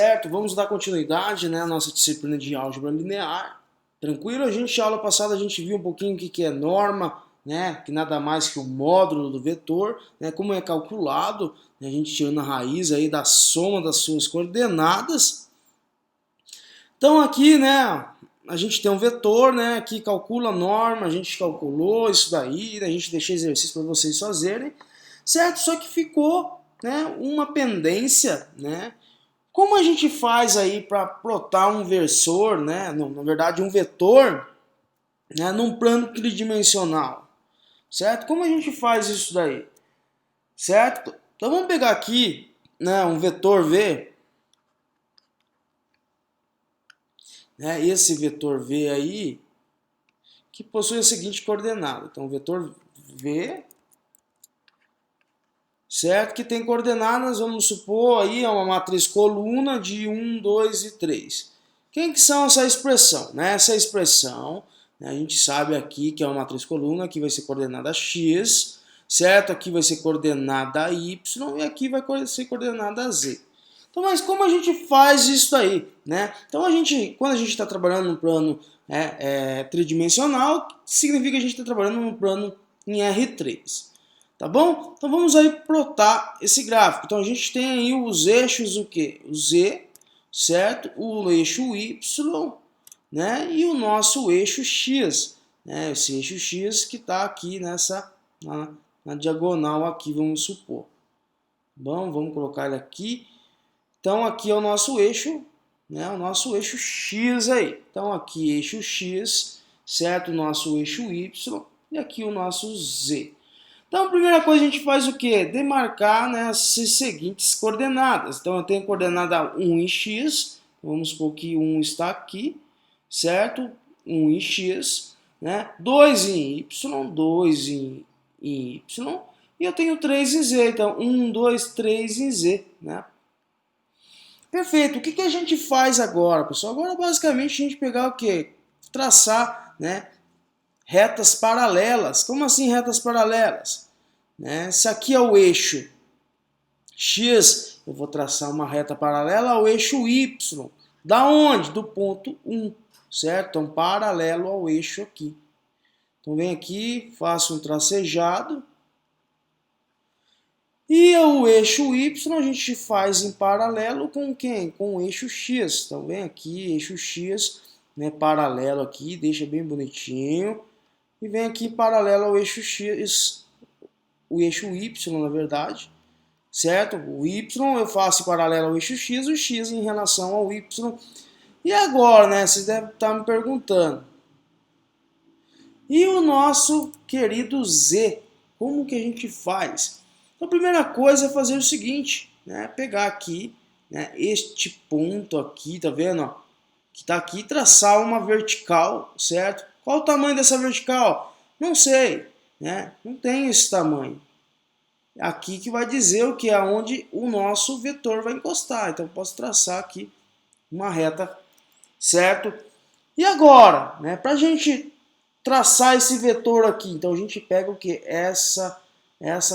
Certo, vamos dar continuidade, né, à nossa disciplina de álgebra linear. Tranquilo? A aula passada a gente viu um pouquinho o que é norma, né, que nada mais que o módulo do vetor, né, como é calculado, né, a gente tirando a raiz aí da soma das suas coordenadas. Então aqui, né, a gente tem um vetor, né, que calcula a norma, a gente calculou isso daí, né, a gente deixou exercício para vocês fazerem, certo? Só que ficou, né, uma pendência, né? Como a gente faz aí para plotar um versor, né? Na verdade, um vetor, né, num plano tridimensional, certo? Como a gente faz isso daí, certo? Então vamos pegar aqui, né, um vetor V, né? Esse vetor V aí que possui a seguinte coordenada. Então, vetor V, certo? Que tem coordenadas, vamos supor aí, é uma matriz coluna de 1, 2 e 3. Quem que são essa expressão? Né? Essa expressão, né, a gente sabe aqui que é uma matriz coluna, aqui vai ser coordenada x, certo? Aqui vai ser coordenada y e aqui vai ser coordenada z. Então, mas como a gente faz isso aí, né? Então, quando a gente está trabalhando num plano tridimensional, significa que a gente está trabalhando num plano em R3. Tá bom? Então vamos aí plotar esse gráfico. Então a gente tem aí os eixos, o que? O Z, certo? O eixo Y, né? E o nosso eixo X, né? Esse eixo X que está aqui na diagonal aqui, vamos supor. Bom, vamos colocar ele aqui. Então aqui é o nosso eixo, né? O nosso eixo X aí. Então aqui eixo X, certo? O nosso eixo Y e aqui o nosso Z. Então, a primeira coisa a gente faz o quê? Demarcar, né, as seguintes coordenadas. Então, eu tenho a coordenada 1 em x, vamos supor que 1 está aqui, certo? 1 em x, né? 2 em y, 2 em y, e eu tenho 3 em z, então 1, 2, 3 em z, né? Perfeito, o que a gente faz agora, pessoal? Agora, basicamente, a gente pegar o quê? Traçar, né, retas paralelas. Como assim retas paralelas? Né? Se aqui é o eixo X, eu vou traçar uma reta paralela ao eixo Y. Da onde? Do ponto 1, certo? Então, paralelo ao eixo aqui. Então, vem aqui, faço um tracejado. E o eixo Y a gente faz em paralelo com quem? Com o eixo X. Então, vem aqui, eixo X, né, paralelo aqui, deixa bem bonitinho. E vem aqui paralelo ao eixo X, o eixo Y, na verdade, certo? O Y eu faço paralelo ao eixo X, o X em relação ao Y. E agora, né, vocês devem estar me perguntando, e o nosso querido Z, como que a gente faz? Então, a primeira coisa é fazer o seguinte, né, pegar aqui, né, este ponto aqui, tá vendo, ó, que está aqui, traçar uma vertical, certo? Qual o tamanho dessa vertical? Não sei, né? Não tem esse tamanho. Aqui que vai dizer o que é onde o nosso vetor vai encostar. Então, eu posso traçar aqui uma reta, certo? E agora, né? Para a gente traçar esse vetor aqui, então a gente pega o que? Essa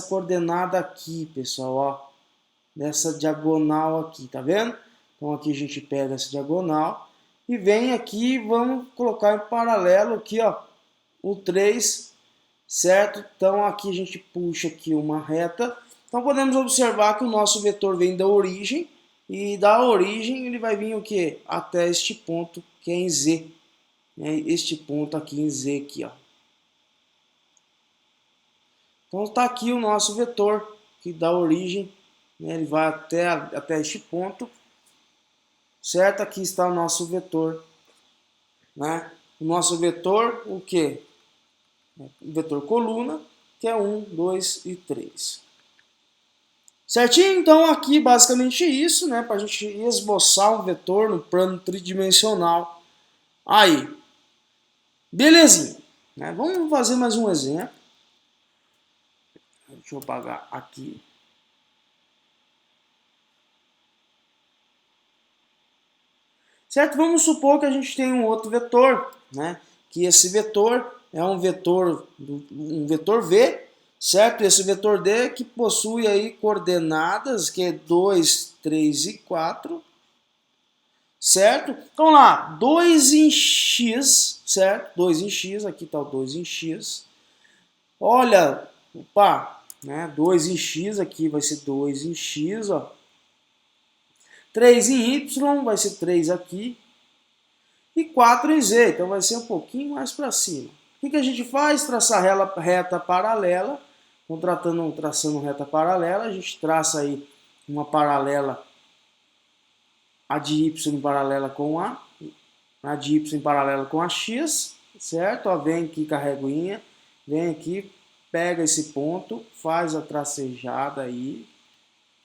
coordenada aqui, pessoal, ó, nessa diagonal aqui, tá vendo? Então aqui a gente pega essa diagonal e vem aqui, vamos colocar em paralelo aqui, ó, o 3, certo? Então aqui a gente puxa aqui uma reta. Então podemos observar que o nosso vetor vem da origem e da origem ele vai vir o que? Até este ponto que é em Z, né? Este ponto aqui em Z aqui, ó. Então está aqui o nosso vetor que dá origem, né? Ele vai até este ponto, certo? Aqui está o nosso vetor, né? O nosso vetor, o que? O vetor coluna, que é 1, 2 e 3. Certinho? Então aqui basicamente isso, né? Para a gente esboçar um vetor no plano tridimensional. Aí, belezinha. Né? Vamos fazer mais um exemplo. Deixa eu apagar aqui. Certo? Vamos supor que a gente tem um outro vetor, né? Que esse vetor é um vetor V, certo? Esse vetor D que possui aí coordenadas que é 2, 3 e 4, certo? Então lá, 2 em x, certo? 2 em x, aqui está o 2 em x. Olha, opa, né? 2 em x, aqui vai ser 2 em x, ó. 3 em y, vai ser 3 aqui. E 4 em z, então vai ser um pouquinho mais para cima. O que a gente faz? Traçar reta paralela. Então, traçando reta paralela, a gente traça aí uma paralela, a de y paralela com a de y paralela com a x, certo? Ó, vem aqui com a reguinha, vem aqui, pega esse ponto, faz a tracejada aí,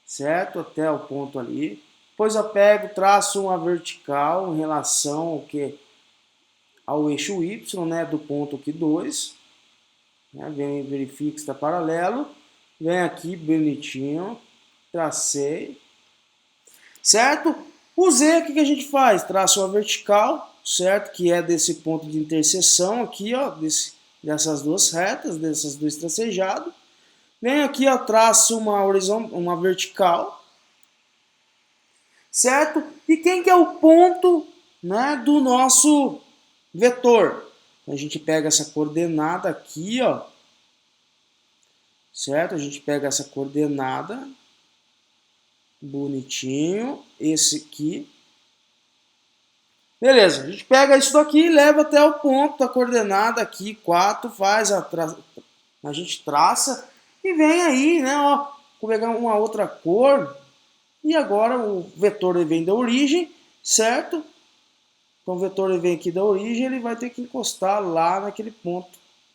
certo? Até o ponto ali. Depois eu pego, traço uma vertical em relação ao que? Ao eixo y, né? Do ponto aqui 2. Né? Vem, verifica se está paralelo. Vem aqui bonitinho, tracei. Certo? O Z, o que a gente faz? Traço uma vertical, certo? Que é desse ponto de interseção aqui, ó, dessas duas retas, desses dois tracejados. Venho aqui, ó, traço uma vertical, certo? E quem que é o ponto, né, do nosso vetor? A gente pega essa coordenada aqui, ó, certo? A gente pega essa coordenada, bonitinho, esse aqui. Beleza, a gente pega isso daqui e leva até o ponto da coordenada aqui, 4, faz a gente traça e vem aí, né, ó, vou pegar uma outra cor e agora o vetor ele vem da origem, certo? Então o vetor ele vem aqui da origem, ele vai ter que encostar lá naquele ponto,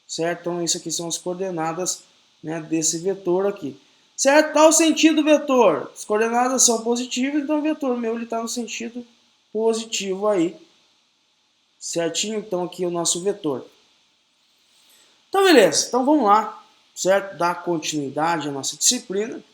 certo? Então isso aqui são as coordenadas, né, desse vetor aqui. Certo? Qual o sentido do vetor? As coordenadas são positivas, então o vetor meu está no sentido positivo aí. Certinho? Então aqui é o nosso vetor. Então beleza, então vamos lá, certo? Dar continuidade à nossa disciplina.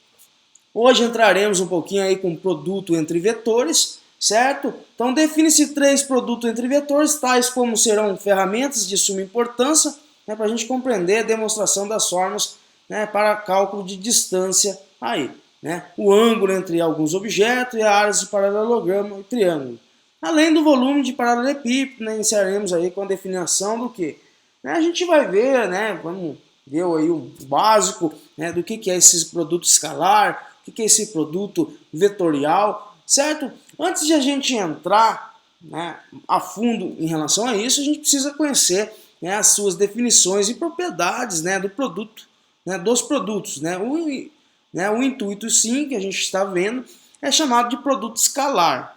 Hoje entraremos um pouquinho aí com produto entre vetores, certo? Então define-se 3 produtos entre vetores, tais como serão ferramentas de suma importância, né, para a gente compreender a demonstração das formas, né, para cálculo de distância aí, né? O ângulo entre alguns objetos e áreas de paralelogramo e triângulo. Além do volume de paralelepípedo, né, iniciaremos aí com a definição do que? Né, a gente vai ver, né, vamos ver aí o básico, né, do que é esse produto escalar, o que é esse produto vetorial, certo? Antes de a gente entrar, né, a fundo em relação a isso, a gente precisa conhecer, né, as suas definições e propriedades, né, do produto, né, dos produtos. Né? O intuito, sim, que a gente está vendo, é chamado de produto escalar.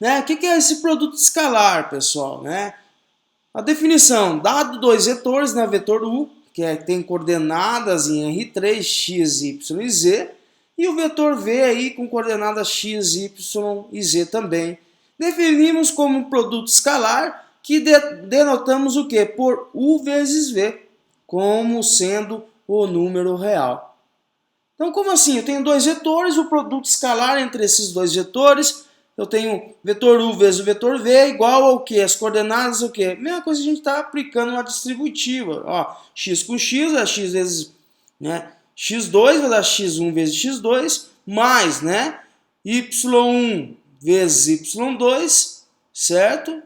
Né? O que é esse produto escalar, pessoal? Né? A definição, dado 2 vetores, né, vetor U, que tem coordenadas em R3, X, Y e Z, e o vetor V aí com coordenadas X, Y e Z também. Definimos como produto escalar, que denotamos o quê? Por U vezes V, como sendo o número real. Então, como assim? Eu tenho 2 vetores, o produto escalar entre esses 2 vetores, eu tenho vetor U vezes o vetor V igual ao que? As coordenadas o que? Mesma coisa, a gente está aplicando uma distributiva. Ó, x com x é x vezes, né, x2 vai dar x1 vezes x2, mais, né, y1 vezes y2, certo?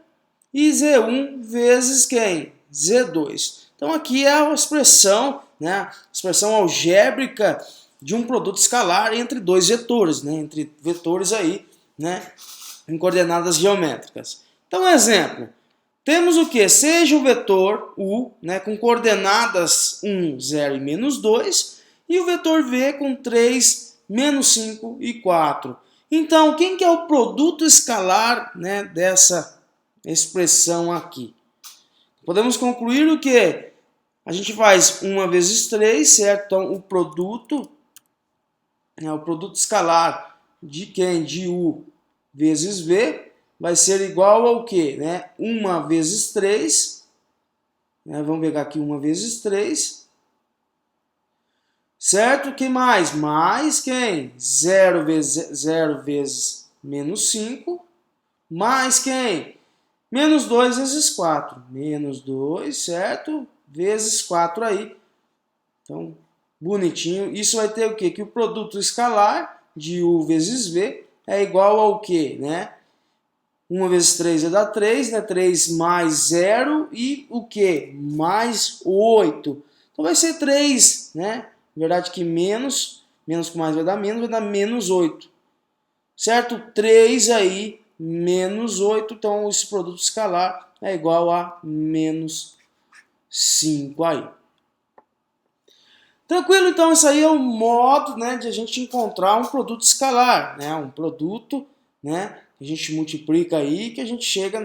E z1 vezes quem? Z2. Então aqui é a expressão, né, a expressão algébrica de um produto escalar entre 2 vetores, né, entre vetores aí, né, em coordenadas geométricas. Então, exemplo, temos o que? Seja o vetor U, né, com coordenadas 1, 0 e menos 2, e o vetor V com 3, menos 5 e 4. Então, quem que é o produto escalar, né, dessa expressão aqui? Podemos concluir o que? A gente faz 1 vezes 3, certo? Então, o produto escalar de quem? De U vezes V vai ser igual ao quê? Né? 1 vezes 3, né? Vamos pegar aqui 1 vezes 3, certo? Que mais? Mais quem? 0 vezes menos 5, mais quem? Menos 2 vezes 4, menos 2, certo? Vezes 4 aí. Então, bonitinho. Isso vai ter o quê? Que o produto escalar de U vezes V é igual ao quê? Né? 1 vezes 3 vai dar 3, né? 3 mais 0 e o que? Mais 8. Então vai ser 3, né? Na verdade que menos com mais vai dar menos 8. Certo? 3 aí, menos 8. Então esse produto escalar é igual a menos 5 aí. Tranquilo? Então isso aí é o modo, né, de a gente encontrar um produto escalar, né? Um produto, né, que a gente multiplica aí, que a gente chega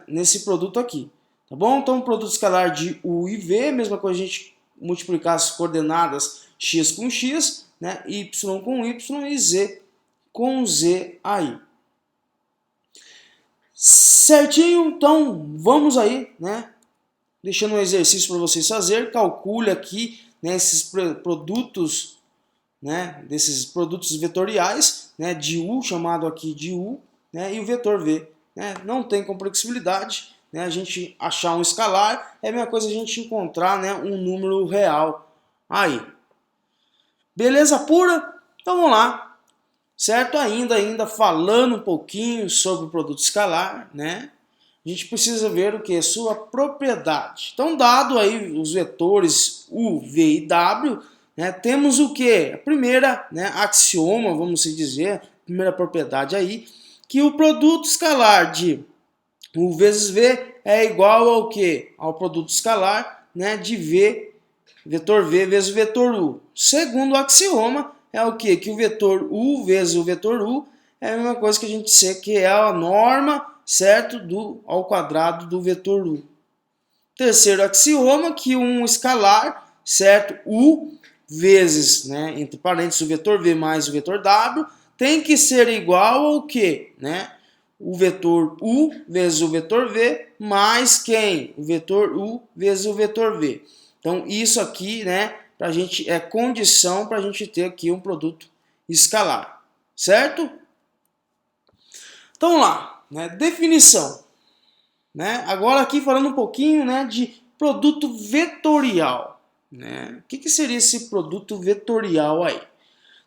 nesse produto aqui. Tá bom? Então um produto escalar de U e V, mesma coisa a gente multiplicar as coordenadas x com x, né, y com y e z com z aí. Certinho? Então vamos aí, né? Deixando um exercício para vocês fazer, calcule aqui, né, esses produtos, né, desses produtos vetoriais, né, de U, chamado aqui de U, né, e o vetor V. Né, não tem complexibilidade, né, a gente achar um escalar, é a mesma coisa a gente encontrar, né, um número real aí. Beleza pura? Então vamos lá. Certo? Ainda falando um pouquinho sobre o produto escalar, né? A gente precisa ver o que? Sua propriedade. Então, dado aí os vetores U, V e W, né, temos o que? A primeira, né, axioma, vamos dizer, a primeira propriedade aí, que o produto escalar de U vezes V é igual ao que? Ao produto escalar, né, de V, vetor V vezes o vetor U. Segundo o axioma, é o que? Que o vetor U vezes o vetor U é a mesma coisa que a gente disse que é a norma, certo, ao quadrado do vetor U. Terceiro axioma, que um escalar, certo, U vezes, né, entre parênteses, o vetor V mais o vetor W, tem que ser igual ao que? Né? O vetor U vezes o vetor V mais quem? O vetor U vezes o vetor V. Então, isso aqui, né, pra gente, é condição para a gente ter aqui um produto escalar, certo? Então, vamos lá, né, definição. Né? Agora aqui falando um pouquinho, né, de produto vetorial. Né? O que seria esse produto vetorial aí?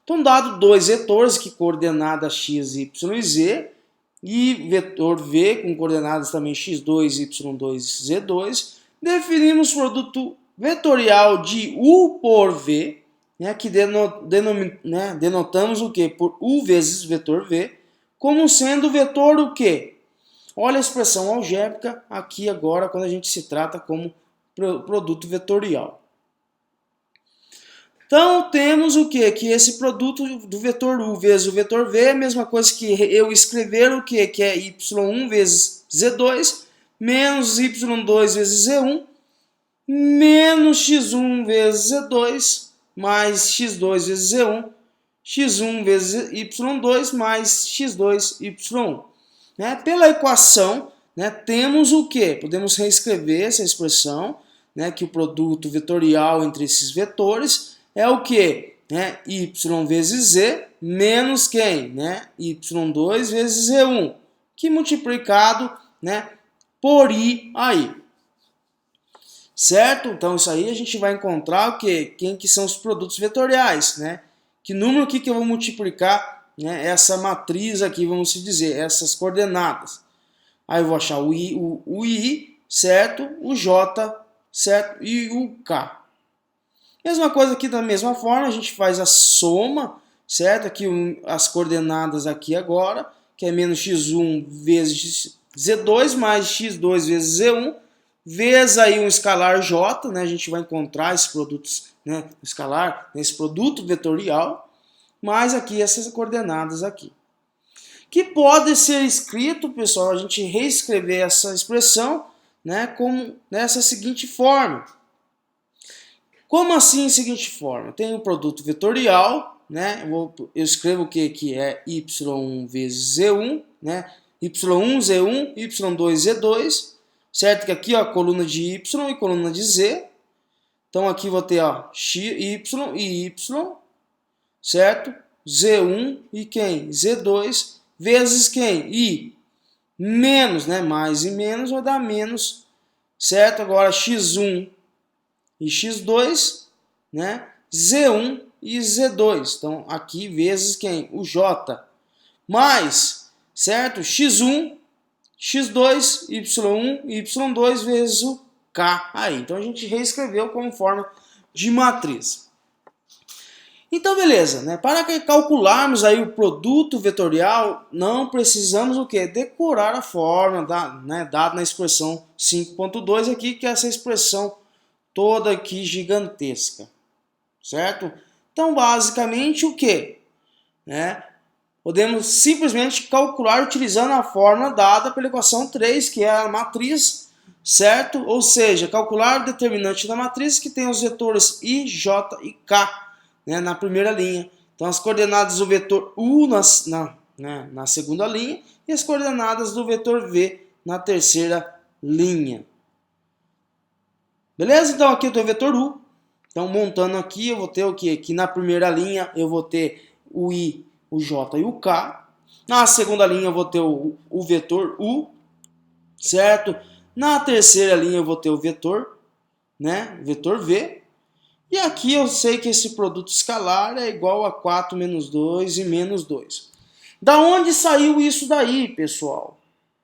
Então, dado dois vetores que coordenada x, y e z, e vetor v com coordenadas também x2, y2 e z2, definimos produto vetorial de u por v, né, que denotamos o que? Por u vezes vetor v, como sendo o vetor o quê? Olha a expressão algébrica aqui agora quando a gente se trata como produto vetorial. Então temos o que? Que esse produto do vetor U vezes o vetor V é a mesma coisa que eu escrever o que? Que é y1 vezes z2 menos y2 vezes z1 menos x1 vezes z2 mais x2 vezes z1 x1 vezes y2 mais x2 y1. Né? Pela equação, né, temos o que? Podemos reescrever essa expressão, né, que o produto vetorial entre esses vetores é o que? Né, y vezes z menos quem? Né, y2 vezes z1, que multiplicado, né, por i aí. Certo? Então isso aí a gente vai encontrar o que? Quem que são os produtos vetoriais, né? Que número aqui que eu vou multiplicar, né, essa matriz aqui, vamos dizer, essas coordenadas. Aí eu vou achar o I, certo? O J, certo? E o K. Mesma coisa aqui da mesma forma, a gente faz a soma, certo? Aqui as coordenadas aqui agora, que é menos x1 vezes z2 mais x2 vezes z1, vezes aí um escalar j, né? A gente vai encontrar esses produtos, né, escalar, esse produto vetorial, mais aqui essas coordenadas aqui. Que pode ser escrito, pessoal, a gente reescrever essa expressão, né, como nessa seguinte forma. Como assim seguinte forma? Tem o produto vetorial, né? Eu escrevo o que é y1 vezes z1, né? y1, z1, y2, z2, certo? Que aqui, ó, coluna de y e coluna de z. Então aqui vou ter, ó, y e y, certo? Z1 e quem? Z2 vezes quem? I. Menos, né? Mais e menos vai dar menos, certo? Agora x1 e x2, né? Z1 e Z2. Então aqui vezes quem? O J. Mais certo? x1, x2, y1, y2 vezes o k aí. Então a gente reescreveu como forma de matriz. Então beleza, né? Para calcularmos aí o produto vetorial, não precisamos o quê? Decorar a fórmula dada na expressão 5.2 aqui, que é essa expressão toda aqui gigantesca, certo? Então basicamente o quê? Né? Podemos simplesmente calcular utilizando a fórmula dada pela equação 3, que é a matriz, certo? Ou seja, calcular o determinante da matriz que tem os vetores i, j e k, né, na primeira linha. Então as coordenadas do vetor u na segunda linha e as coordenadas do vetor v na terceira linha. Beleza? Então aqui eu tenho o vetor u. Então montando aqui eu vou ter o que? Aqui na primeira linha eu vou ter o i, o j e o k. Na segunda linha eu vou ter o vetor u, certo? Na terceira linha eu vou ter o vetor, né? Vetor v. E aqui eu sei que esse produto escalar é igual a 4 menos 2 e menos 2. Da onde saiu isso daí, pessoal?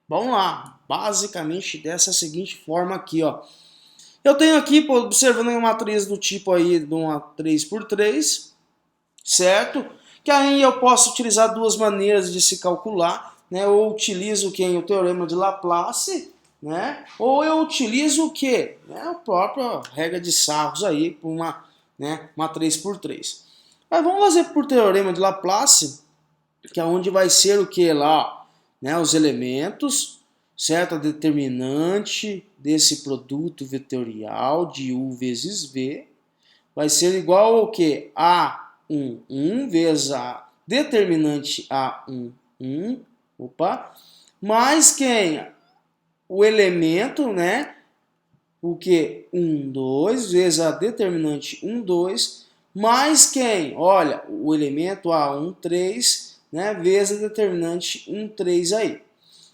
Vamos lá. Basicamente dessa seguinte forma aqui, ó. Eu tenho aqui, observando uma matriz do tipo aí de uma 3×3, certo? Que aí eu posso utilizar duas maneiras de se calcular, né? Ou utilizo o teorema de Laplace, né? Ou eu utilizo o quê? A própria regra de Sarros aí, por uma 3×3. Mas vamos fazer por teorema de Laplace, que é onde vai ser o que lá? Né? Os elementos, certo? A determinante desse produto vetorial de u vezes v vai ser igual ao que? A11 vezes a determinante A11, mais quem? O elemento, né? O que? 1, 2 vezes a determinante 1, 2, mais quem? Olha, o elemento A1, 3, né? Vezes a determinante 1, 3 aí.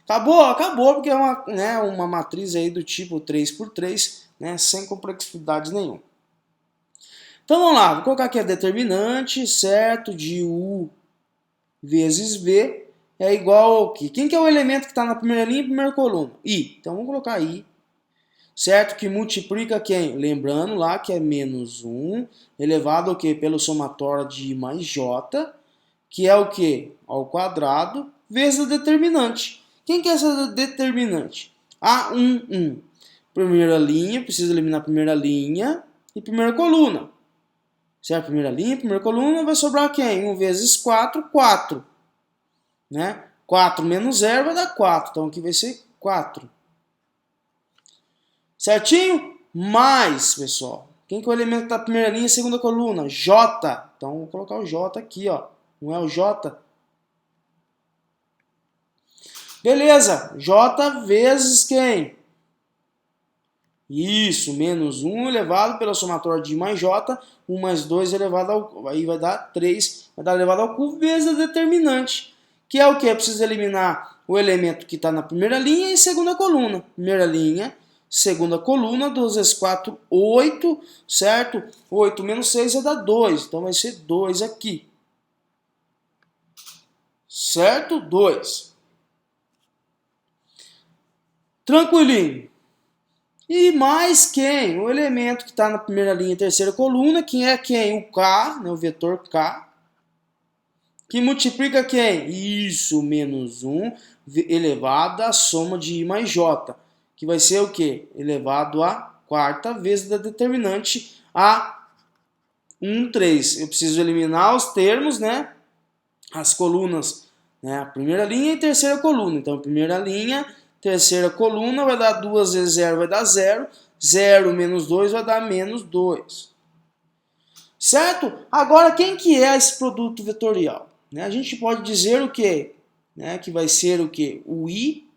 Acabou, porque é uma matriz aí do tipo 3×3, né? Sem complexidade nenhuma. Então vamos lá, vou colocar aqui a determinante, certo? De u vezes v é igual ao que? Quem que é o elemento que está na primeira linha e primeira coluna? I. Então vamos colocar i, certo? Que multiplica quem? Lembrando lá que é menos 1 elevado ao que? Pelo somatório de i mais j, que é o que? Ao quadrado, vezes a determinante. Quem que é essa determinante? A11. Primeira linha, precisa eliminar a primeira linha e primeira coluna. Certo? Primeira linha, primeira coluna, vai sobrar quem? 1 vezes 4, 4. Né? 4 menos 0 vai dar 4. Então aqui vai ser 4. Certinho? Mais, pessoal. Quem que é o elemento da primeira linha e segunda coluna? J. Então vou colocar o J aqui, ó. Não é o J? Beleza. J vezes quem? Isso, menos 1 elevado pela somatória de I mais J, 1 mais 2 elevado ao... Aí vai dar 3, vai dar elevado ao cubo vezes a determinante. Que é o que? É preciso eliminar o elemento que está na primeira linha e segunda coluna. Primeira linha, segunda coluna, 2 vezes 4, 8, certo? 8 menos 6 vai dar 2, então vai ser 2 aqui. Certo? 2. Tranquilinho. E mais quem? O elemento que está na primeira linha e terceira coluna, quem é quem? O K, né, o vetor K, que multiplica quem? Isso, menos 1 elevado à soma de I mais J, que vai ser o quê? Elevado à quarta vezes da determinante A1, 3. Eu preciso eliminar os termos, né? As colunas, né? A primeira linha e terceira coluna. Então, primeira linha, terceira coluna vai dar 2 vezes 0 vai dar 0. 0 menos 2 vai dar menos 2. Certo? Agora, quem que é esse produto vetorial? Né? A gente pode dizer o quê? Né? Que vai ser o quê? O I.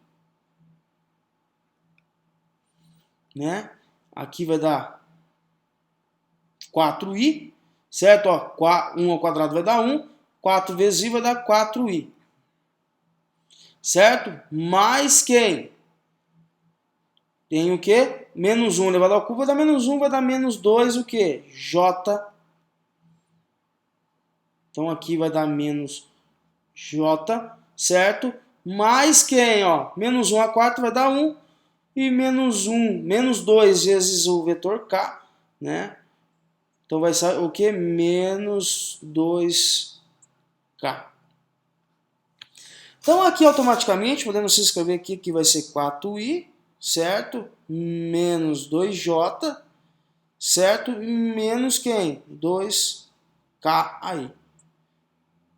Né? Aqui vai dar 4i. Certo? Ó, 1 ao quadrado vai dar 1. 4 vezes i vai dar 4i. Certo? Mais quem? Tem o quê? Menos 1 elevado ao cubo vai dar menos 1, vai dar menos 2, o quê? J. Então aqui vai dar menos J, certo? mais quem? Ó, menos 1 a 4 vai dar 1, e menos 2 vezes o vetor k, né? Então vai ser o que? Menos 2k. Então aqui automaticamente podemos escrever aqui que vai ser 4i, certo? Menos 2j, certo? E menos quem? 2k aí.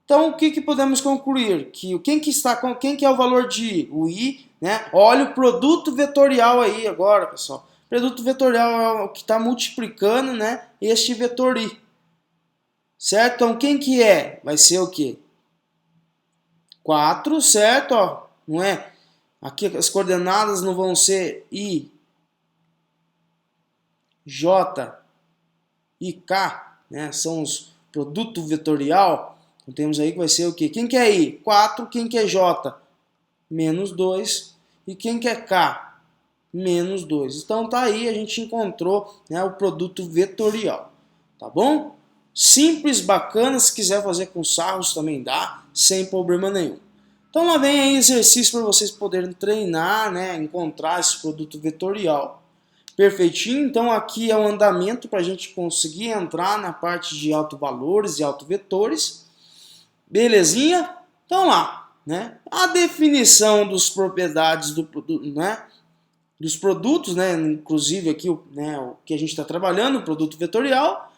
Então o que podemos concluir? Que quem que é o valor de i? O i, né? Olha o produto vetorial aí agora, pessoal. O produto vetorial é o que está multiplicando, né? Este vetor i. Certo? Então quem que é? Vai ser o quê? 4, certo? Ó, não é? Aqui as coordenadas não vão ser I, J e K, né? São os produto vetorial. Então temos aí que vai ser o quê? Quem que é I? 4. Quem que é J? Menos 2. E quem que é K? Menos 2. Então tá aí, a gente encontrou, né, o produto vetorial. Tá bom? Simples, bacana, se quiser fazer com sarros também dá, sem problema nenhum. Então lá vem aí exercício para vocês poderem treinar, né, encontrar esse produto vetorial. Perfeitinho, então aqui é o andamento para a gente conseguir entrar na parte de autovalores e autovetores. Belezinha? Então lá, né, a definição das propriedades do produto, né, dos produtos, né, inclusive aqui né, o que a gente está trabalhando, o produto vetorial,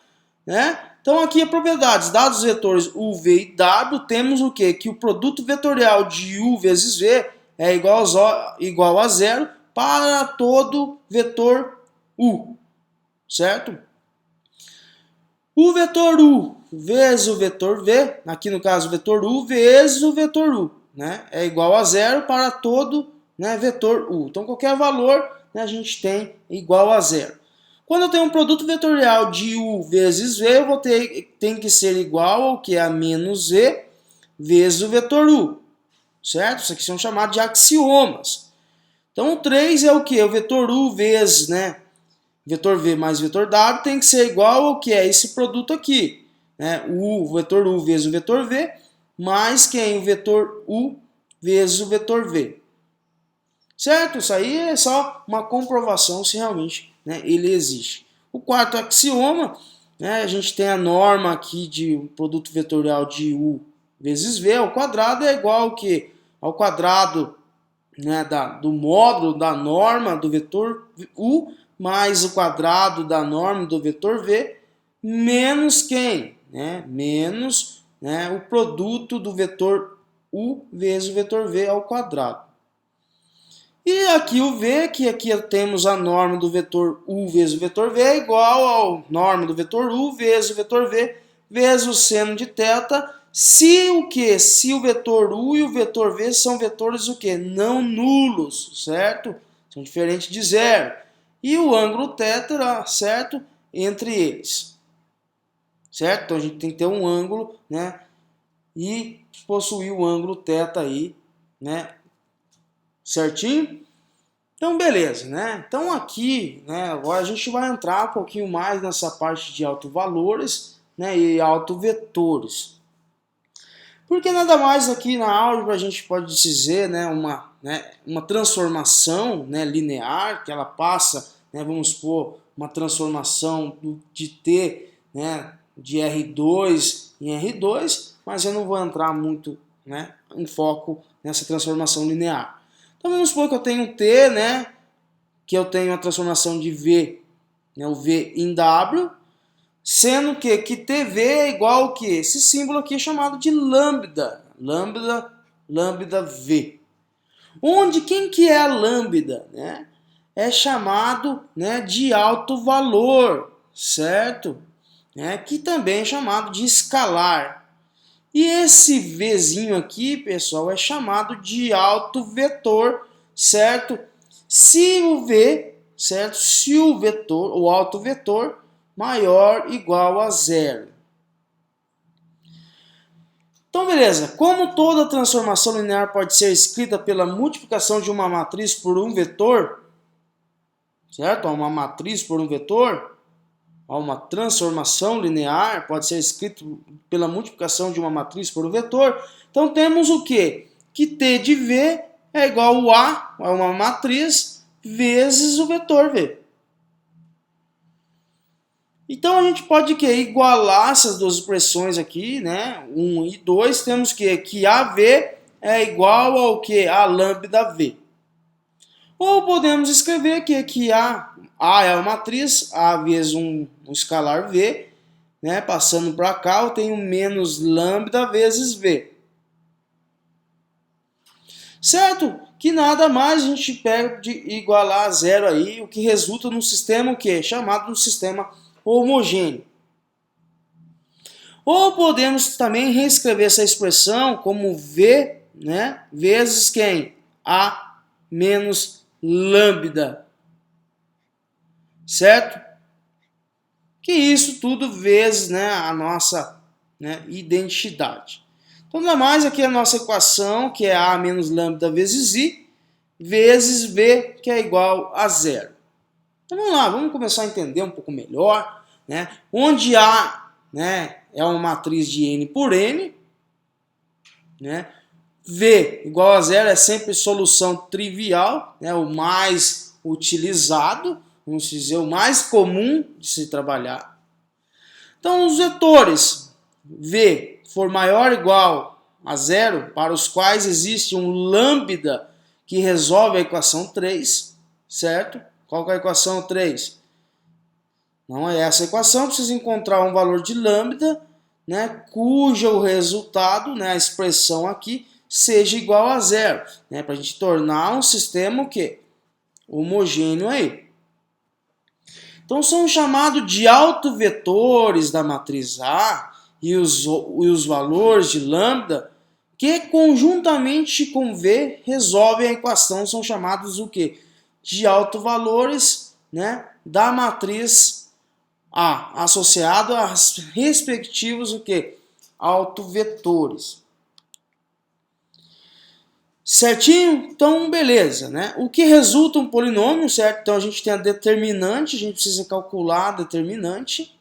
né? Então aqui a propriedades, dados os vetores u, v e w, temos o quê? Que o produto vetorial de u vezes v é igual a zero para todo vetor u, certo? O vetor u vezes o vetor v, aqui no caso o vetor u vezes o vetor u, né? É igual a zero para todo, né, vetor u. Então qualquer valor, né, a gente tem igual a zero. Quando eu tenho um produto vetorial de u vezes v, eu tem que ser igual ao que? A menos v vezes o vetor u, certo? Isso aqui são chamados de axiomas. Então o 3 é o que? O vetor u vezes, né, vetor v mais vetor w tem que ser igual ao que é esse produto aqui, né? O vetor u vezes o vetor v mais quem? O vetor u vezes o vetor v. Certo? Isso aí é só uma comprovação se realmente, né, ele existe. O quarto axioma, né, a gente tem a norma aqui de um produto vetorial de u vezes v ao quadrado é igual ao que? Ao quadrado, né, do módulo da norma do vetor u mais o quadrado da norma do vetor v menos quem? Né, menos, né, o produto do vetor u vezes o vetor v ao quadrado. E aqui o v, que aqui temos a norma do vetor u vezes o vetor v, é igual ao norma do vetor u vezes o vetor v vezes o seno de θ, se o que? Se o vetor u e o vetor v são vetores o que? Não nulos, certo? São diferentes de zero. E o ângulo θ, certo? Entre eles. Certo? Então a gente tem que ter um ângulo, né? E possuir o ângulo θ aí, né? Certinho? Então, beleza, né? Então aqui, né, agora a gente vai entrar um pouquinho mais nessa parte de autovalores, né, e autovetores. Porque nada mais aqui na álgebra a gente pode dizer, né, uma transformação, né, linear, que ela passa, né, vamos supor, uma transformação de T, né, de R2 em R2, mas eu não vou entrar muito, né, em foco nessa transformação linear. Então vamos supor que eu tenho um T, né, que eu tenho a transformação de V, né, o V em W, sendo que TV é igual ao que? Esse símbolo aqui é chamado de lambda, lambda V. Onde quem que é a lambda, né? É chamado, né, de alto valor, certo? Que também é chamado de escalar. E esse Vzinho aqui, pessoal, é chamado de alto vetor, certo? Se o V, certo? Se o vetor, o alto vetor, maior ou igual a zero. Então, beleza. Como toda transformação linear pode ser escrita pela multiplicação de uma matriz por um vetor, certo? Uma matriz por um vetor, uma transformação linear pode ser escrita pela multiplicação de uma matriz por um vetor. Então temos o quê? que T de V é igual a A, é uma matriz, vezes o vetor V. Então a gente pode igualar essas duas expressões aqui, né? 1 e 2, temos que AV é igual ao que? A lambda V. Ou podemos escrever aqui que A é uma matriz, A vezes um escalar V, né? Passando para cá eu tenho menos lambda vezes V. Certo? Que nada mais a gente pega de igualar a zero aí, o que resulta num sistema o quê? Chamado de sistema homogêneo. Ou podemos também reescrever essa expressão como V, né, vezes quem? A menos lambda. Certo? Que isso tudo vezes, né, a nossa, né, identidade. Então, nada mais aqui a nossa equação, que é A menos lambda vezes I, vezes V, que é igual a zero. Então, vamos lá, vamos começar a entender um pouco melhor, né, onde A, né, é uma matriz de N por N, né, V igual a zero é sempre solução trivial, né, o mais utilizado, vamos dizer, o mais comum de se trabalhar. Então, os vetores V for maior ou igual a zero, para os quais existe um lambda que resolve a equação 3, certo? Qual que é a equação 3? Não é essa equação, precisa encontrar um valor de lambda, né, cujo resultado, né, a expressão aqui, seja igual a zero, né, para a gente tornar um sistema o quê? Homogêneo aí. Então são chamados de autovetores da matriz A e os valores de lambda que conjuntamente com V resolvem a equação, são chamados o quê? De autovalores, né, da matriz A, associado aos respectivos o quê? Autovetores. Certinho? Então, beleza, né? O que resulta um polinômio, certo? Então, a gente tem a determinante, a gente precisa calcular a determinante,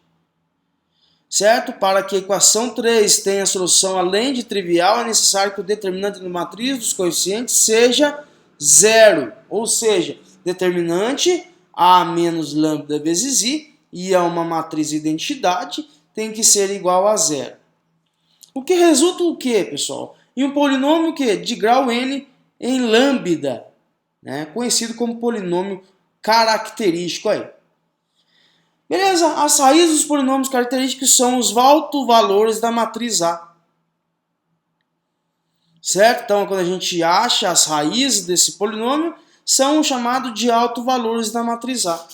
certo? Para que a equação 3 tenha solução além de trivial, é necessário que o determinante da matriz dos coeficientes seja zero, ou seja, determinante A menos lambda vezes I, e é uma matriz identidade, tem que ser igual a zero. O que resulta o quê, pessoal? Em um polinômio que de grau n em lambda, né? Conhecido como polinômio característico aí. Beleza? As raízes dos polinômios característicos são os autovalores da matriz A. Certo? Então, quando a gente acha as raízes desse polinômio, são chamados de autovalores da matriz A.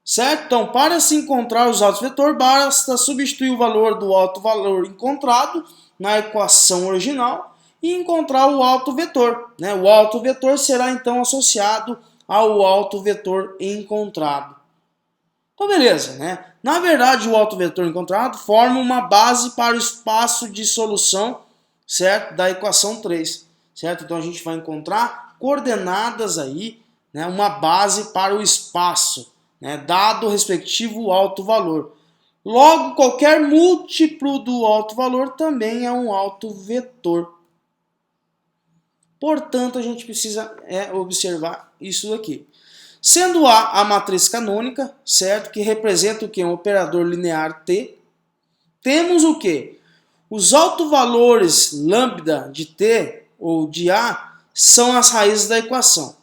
Certo? Então, para se encontrar os autovetores, basta substituir o valor do autovalor encontrado na equação original e encontrar o autovetor, né? O autovetor será então associado ao autovetor encontrado. Então, beleza, né? Na verdade, o autovetor encontrado forma uma base para o espaço de solução, certo? Da equação 3, certo? Então, a gente vai encontrar coordenadas aí, né? Uma base para o espaço, né? Dado o respectivo autovalor. Logo, qualquer múltiplo do autovalor também é um autovetor. Portanto, a gente precisa observar isso aqui. Sendo A a matriz canônica, certo? Que representa o quê? Um operador linear T. Temos o quê? Os autovalores lambda de T ou de A são as raízes da equação,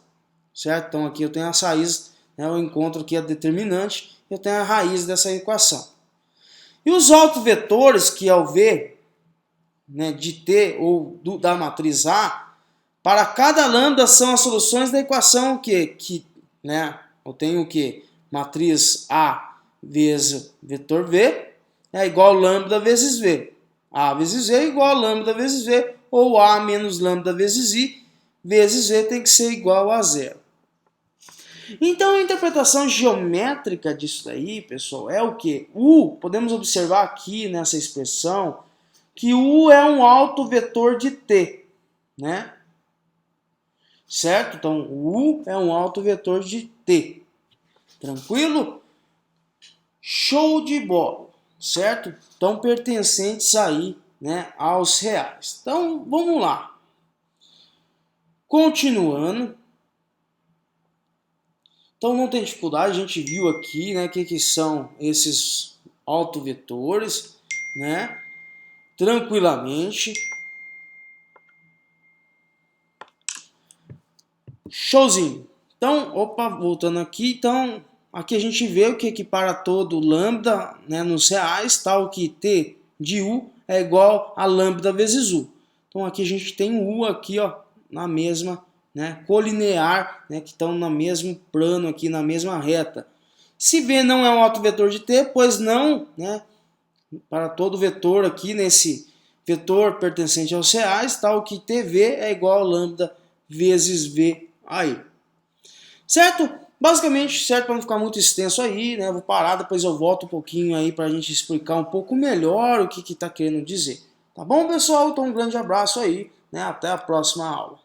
certo? Então aqui eu tenho as raízes, né? Eu encontro aqui a determinante, eu tenho a raiz dessa equação. E os autovetores, que é o V, né, de T ou da matriz A, para cada lambda são as soluções da equação que né, eu tenho o que? Matriz A vezes vetor V é igual a lambda vezes V. A vezes V é igual a lambda vezes V, ou A menos lambda vezes I vezes V tem que ser igual a zero. Então, a interpretação geométrica disso daí, pessoal, é o que? Podemos observar aqui nessa expressão que U é um autovetor de T, né? Certo? Então, U é um autovetor de T. Tranquilo? Show de bola, certo? Então, pertencentes aí, né, aos reais. Então, vamos lá. Continuando. Então, não tem dificuldade, a gente viu aqui, né, que são esses autovetores, né, tranquilamente. Showzinho. Então, opa, voltando aqui, então, aqui a gente vê o que equipara todo lambda, né, nos reais, tal que T de U é igual a lambda vezes U. Então aqui a gente tem o U aqui, ó, na mesma, né, colinear, né, que estão no mesmo plano aqui, na mesma reta. Se V não é um autovetor de T, pois não, né, para todo vetor aqui, nesse vetor pertencente aos reais, tal que TV é igual a lambda vezes V aí. Certo? Basicamente, certo, para não ficar muito extenso aí, né? Vou parar, depois eu volto um pouquinho aí para a gente explicar um pouco melhor o que está querendo dizer. Tá bom, pessoal? Então um grande abraço aí, né? Até a próxima aula.